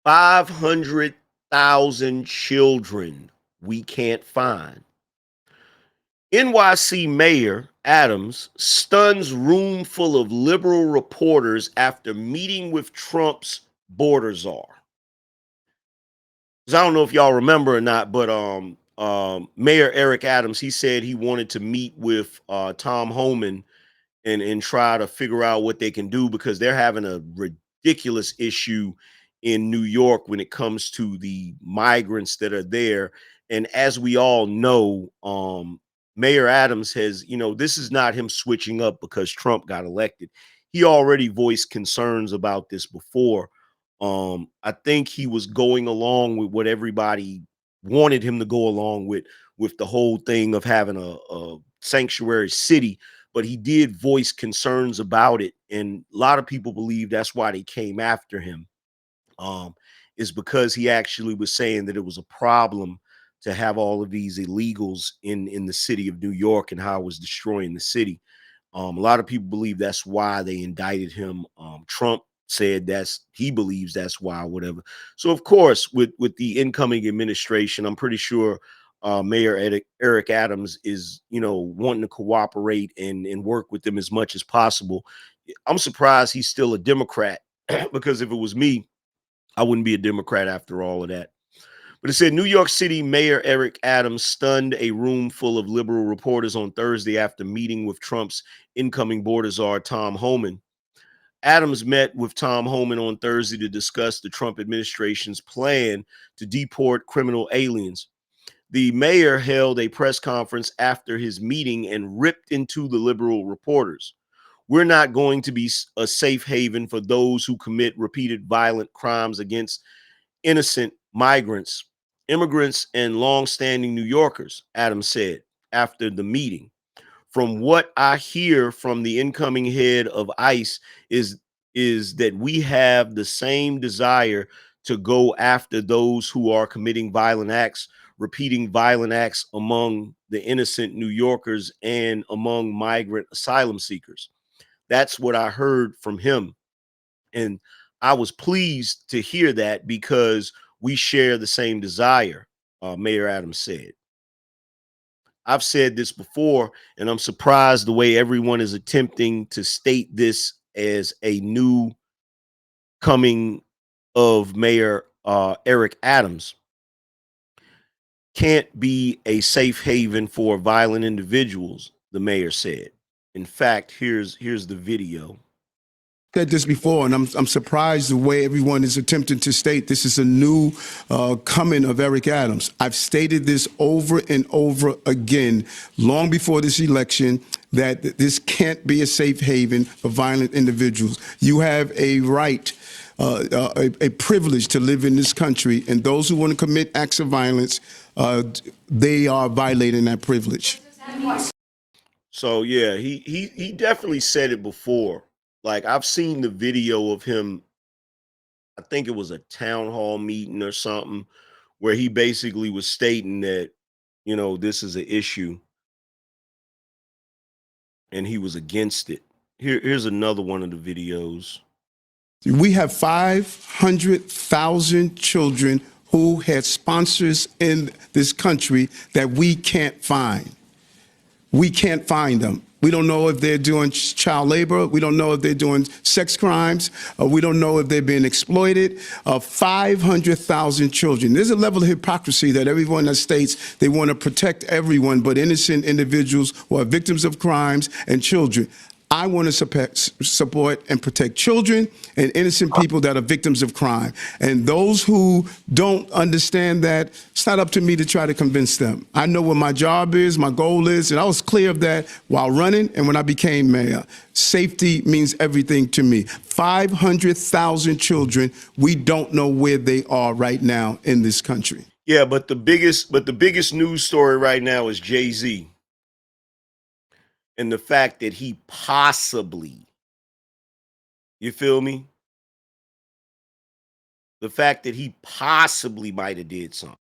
500,000 children we can't find. NYC Mayor Adams stuns room full of liberal reporters after meeting with Trump's border czar. 'Cause I don't know if y'all remember or not, but Mayor Eric Adams, he said he wanted to meet with Tom Homan and try to figure out what they can do because they're having a ridiculous issue in New York when it comes to the migrants that are there. And as we all know, Mayor Adams has, this is not him switching up because Trump got elected. He already voiced concerns about this before. I think he was going along with what everybody wanted him to go along with the whole thing of having a sanctuary city, but he did voice concerns about it, and a lot of people believe that's why they came after him. Um, is because he actually was saying that it was a problem to have all of these illegals in the city of New York and how it was destroying the city. A lot of people believe that's why they indicted him. Trump said he believes that's why, whatever. So of course, with the incoming administration, I'm pretty sure Mayor Eric Adams is, wanting to cooperate and work with them as much as possible. I'm surprised he's still a Democrat because if it was me, I wouldn't be a Democrat after all of that. But it said New York City Mayor Eric Adams stunned a room full of liberal reporters on Thursday after meeting with Trump's incoming border czar, Tom Homan. Adams met with Tom Homan on Thursday to discuss the Trump administration's plan to deport criminal aliens. The mayor held a press conference after his meeting and ripped into the liberal reporters. We're not going to be a safe haven for those who commit repeated violent crimes against innocent migrants, immigrants, and longstanding New Yorkers, Adams said after the meeting. From what I hear from the incoming head of ICE is that we have the same desire to go after those who are committing violent acts, repeating violent acts among the innocent New Yorkers and among migrant asylum seekers. That's what I heard from him. And I was pleased to hear that because we share the same desire, Mayor Adams said. I've said this before, and I'm surprised the way everyone is attempting to state this as a new coming of Mayor Eric Adams. Can't be a safe haven for violent individuals, the mayor said. In fact, here's the video. Said this before, and I'm surprised the way everyone is attempting to state this is a new coming of Eric Adams. I've stated this over and over again, long before this election, that this can't be a safe haven for violent individuals. You have a right, a privilege to live in this country, and those who want to commit acts of violence, they are violating that privilege. So yeah, he definitely said it before. Like I've seen the video of him, I think it was a town hall meeting or something, where he basically was stating that, this is an issue and he was against it. Here's another one of the videos. We have 500,000 children who had sponsors in this country that we can't find. We can't find them. We don't know if they're doing child labor. We don't know if they're doing sex crimes. We don't know if they're being exploited. 500,000 children. There's a level of hypocrisy that everyone that states they want to protect everyone but innocent individuals who are victims of crimes and children. I want to support and protect children and innocent people that are victims of crime. And those who don't understand that, it's not up to me to try to convince them. I know what my job is, my goal is, and I was clear of that while running and when I became mayor. Safety means everything to me. 500,000 children, we don't know where they are right now in this country. Yeah, but the biggest news story right now is Jay-Z. And the fact that he possibly, you feel me? The fact that he possibly might have did something.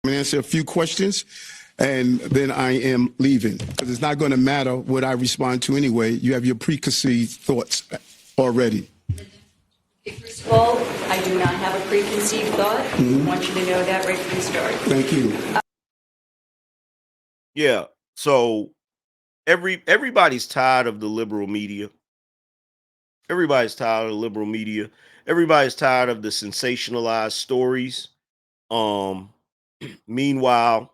I'm going to answer a few questions, and then I am leaving. Because it's not going to matter what I respond to anyway. You have your preconceived thoughts already. First of all, I do not have a preconceived thought. I want you to know that right from the start. Thank you. Yeah. So everybody's tired of the liberal media. Everybody's tired of the liberal media. Everybody's tired of the sensationalized stories. Um, Meanwhile,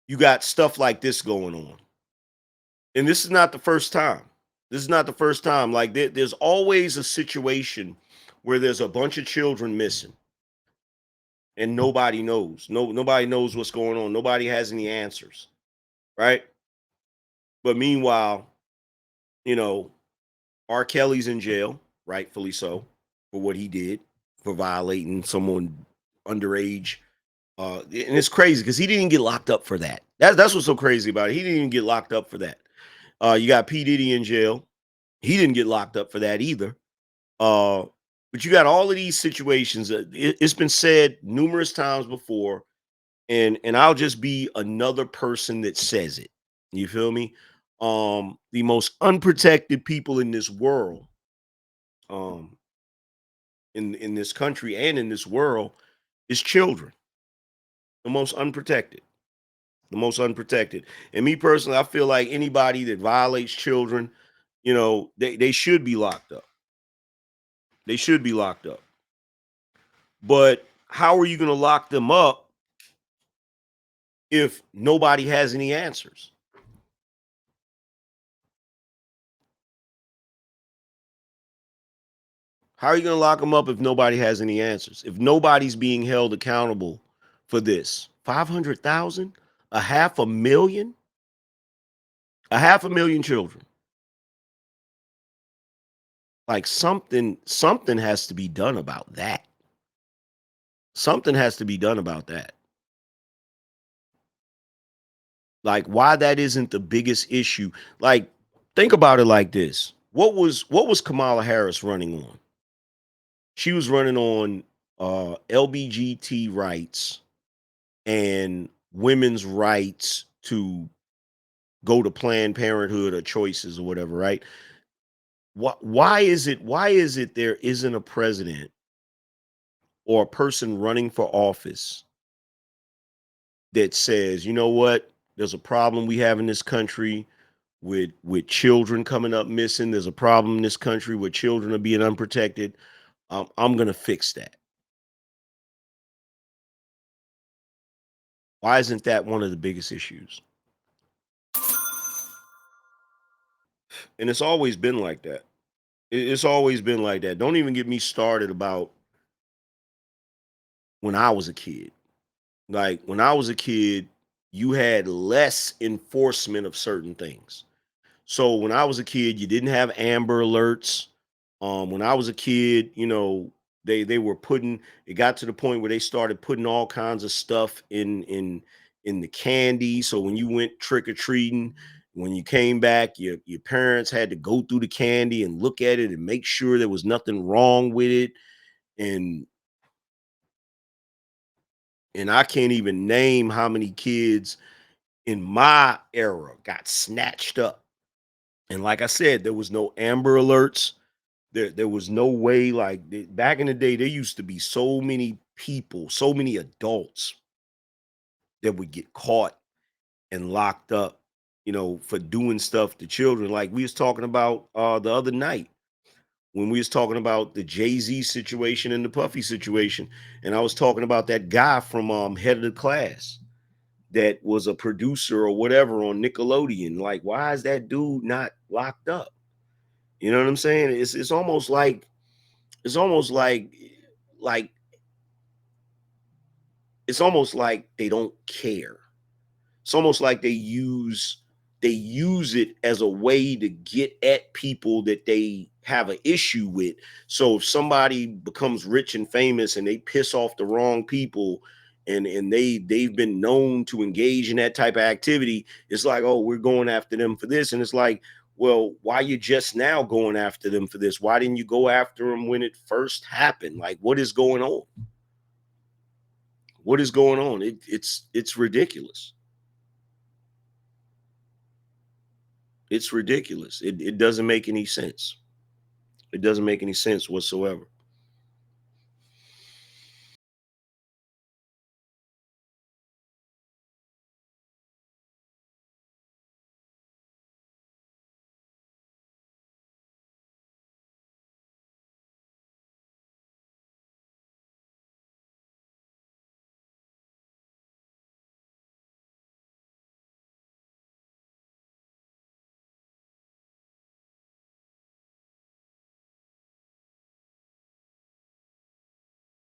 you got stuff like this going on. And this is not the first time. This is not the first time. Like there's always a situation where there's a bunch of children missing and nobody knows. Nobody knows what's going on. Nobody has any answers, right? But meanwhile, you know, R. Kelly's in jail, rightfully so, for what he did for violating someone underage. And it's crazy because he didn't get locked up for that. That's what's so crazy about it. He didn't even get locked up for that. You got P. Diddy in jail. He didn't get locked up for that either. Uh, but you got all of these situations. It's been said numerous times before, and I'll just be another person that says it. You feel me? The most unprotected people in this world, um, in this country and in this world, is children. The most unprotected. The most unprotected. And me personally, I feel like anybody that violates children, they should be locked up. They should be locked up. But how are you going to lock them up if nobody has any answers? How are you going to lock them up if nobody has any answers? If nobody's being held accountable for this? 500,000? A half a million? A half a million children. Like something has to be done about that. Something has to be done about that. Like why that isn't the biggest issue. Like think about it like this. What was Kamala Harris running on? She was running on LBGT rights and women's rights to go to Planned Parenthood or choices or whatever, right? Why is it there isn't a president or a person running for office that says, you know what, there's a problem we have in this country with children coming up missing. There's a problem in this country where children are being unprotected. I'm gonna fix that. Why isn't that one of the biggest issues? And it's always been like that. It's always been like that. Don't even get me started about when I was a kid. Like when I was a kid, you had less enforcement of certain things. So when I was a kid, you didn't have Amber Alerts. When I was a kid, they were putting. It got to the point where they started putting all kinds of stuff in the candy. So when you went trick or treating, when you came back, your parents had to go through the candy and look at it and make sure there was nothing wrong with it. And I can't even name how many kids in my era got snatched up. And like I said, there was no Amber Alerts. There was no way. Like back in the day, there used to be so many people, so many adults that would get caught and locked up, for doing stuff to children. Like we was talking about the other night when we was talking about the Jay-Z situation and the Puffy situation, and I was talking about that guy from Head of the Class that was a producer or whatever on Nickelodeon. Like, why is that dude not locked up? You know what I'm saying? It's almost like it's almost like it's almost like they don't care. It's almost like they use it as a way to get at people that they have an issue with. So if somebody becomes rich and famous and they piss off the wrong people and they've been known to engage in that type of activity, it's like, oh, we're going after them for this. And it's like, well, why you just now going after them for this? Why didn't you go after them when it first happened? Like, what is going on? What is going on? It's ridiculous. It's ridiculous. It doesn't make any sense. It doesn't make any sense whatsoever.